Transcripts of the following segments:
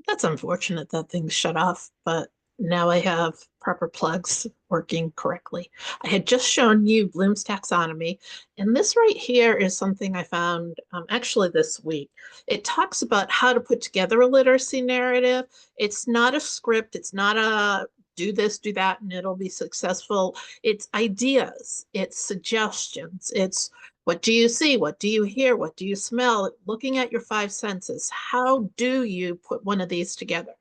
That's unfortunate that things shut off, but now I have proper plugs working correctly. I had just shown you Bloom's taxonomy, and this right here is something I found actually this week. It talks about how to put together a literacy narrative. It's not a script, it's not a do this, do that, and it'll be successful. It's ideas, it's suggestions, it's what do you see? What do you hear? What do you smell? Looking at your five senses, how do you put one of these together?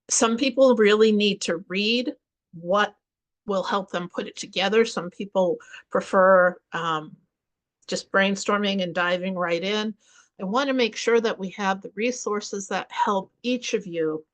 Some people really need to read what will help them put it together. Some people prefer just brainstorming and diving right in. I want to make sure that we have the resources that help each of you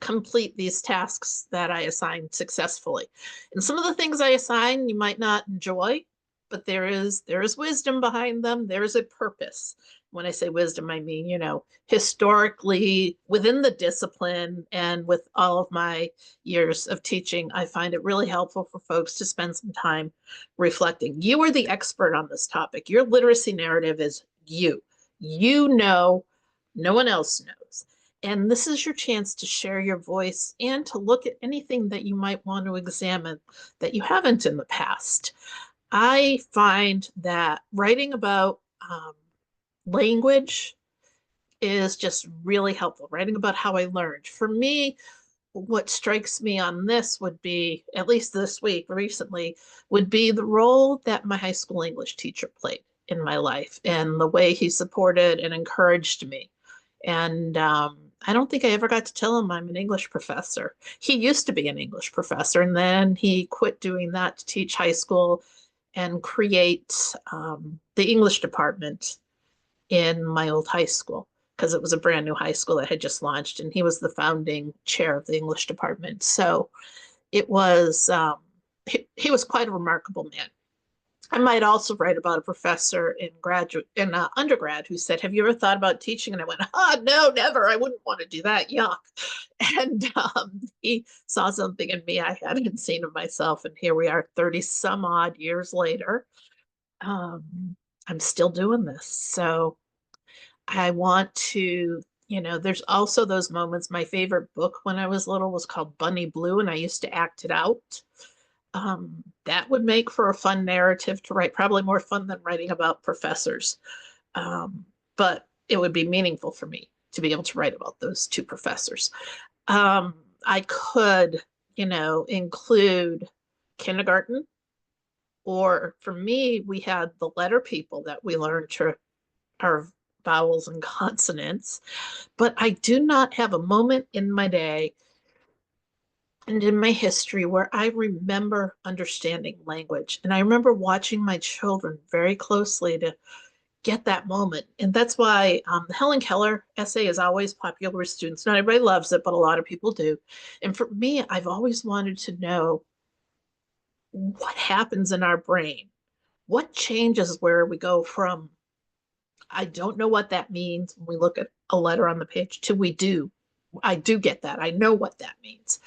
complete these tasks that I assign successfully. And some of the things I assign you might not enjoy, but there is wisdom behind them. There's a purpose. When I say wisdom, I mean, historically within the discipline and with all of my years of teaching, I find it really helpful for folks to spend some time reflecting. You are the expert on this topic. Your literacy narrative is you. You know, no one else knows. And this is your chance to share your voice and to look at anything that you might want to examine that you haven't in the past. I find that writing about language is just really helpful. Writing about how I learned. For me, what strikes me on this would be, at least this week, recently, would be the role that my high school English teacher played in my life and the way he supported and encouraged me. And I don't think I ever got to tell him I'm an English professor. He used to be an English professor, and then he quit doing that to teach high school and create the English department in my old high school because it was a brand new high school that had just launched, and he was the founding chair of the English department. So it was, he was quite a remarkable man. I might also write about a professor in undergrad who said, "Have you ever thought about teaching?" And I went, "Oh no, never. I wouldn't want to do that. Yuck." And he saw something in me I hadn't seen of myself, and here we are, 30 some odd years later. I'm still doing this, so I want to. There's also those moments. My favorite book when I was little was called Bunny Blue, and I used to act it out. That would make for a fun narrative to write, probably more fun than writing about professors. But it would be meaningful for me to be able to write about those two professors. I could, include kindergarten, or for me, we had the letter people that we learned to our vowels and consonants. But I do not have a moment in my day and in my history where I remember understanding language. And I remember watching my children very closely to get that moment. And that's why the Helen Keller essay is always popular with students. Not everybody loves it, but a lot of people do. And for me, I've always wanted to know what happens in our brain. What changes where we go from, I don't know what that means when we look at a letter on the page, to we do. I do get that. I know what that means.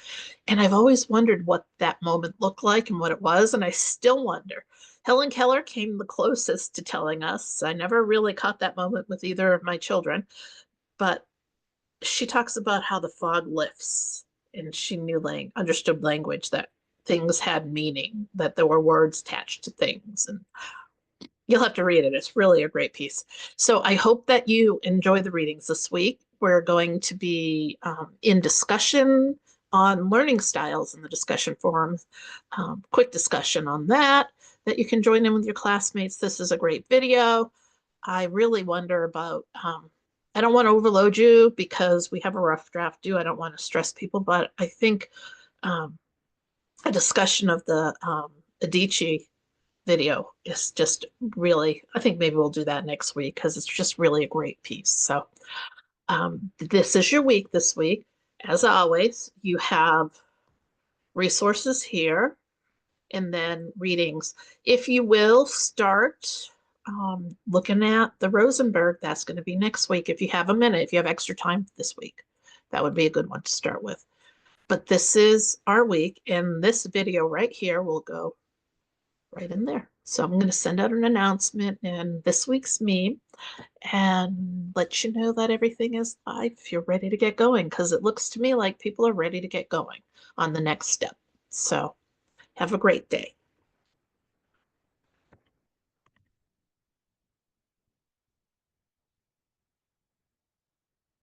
And I've always wondered what that moment looked like and what it was. And I still wonder. Helen Keller came the closest to telling us. I never really caught that moment with either of my children, but she talks about how the fog lifts and she understood language, that things had meaning, that there were words attached to things. And you'll have to read it. It's really a great piece. So I hope that you enjoy the readings this week. We're going to be in discussion on learning styles in the discussion forums. Quick discussion on that you can join in with your classmates. This is a great video. I really wonder about, I don't want to overload you because we have a rough draft due. I don't want to stress people, but I think a discussion of the Adichie video is just really, I think maybe we'll do that next week because it's just really a great piece. So this is your week this week. As always, you have resources here and then readings. If you will start looking at the Rosenberg, that's going to be next week. If you have a minute, if you have extra time this week, that would be a good one to start with. But this is our week, and this video right here will go right in there. So I'm going to send out an announcement in this week's meme and let you know that everything is live if you're ready to get going, because it looks to me like people are ready to get going on the next step. So have a great day.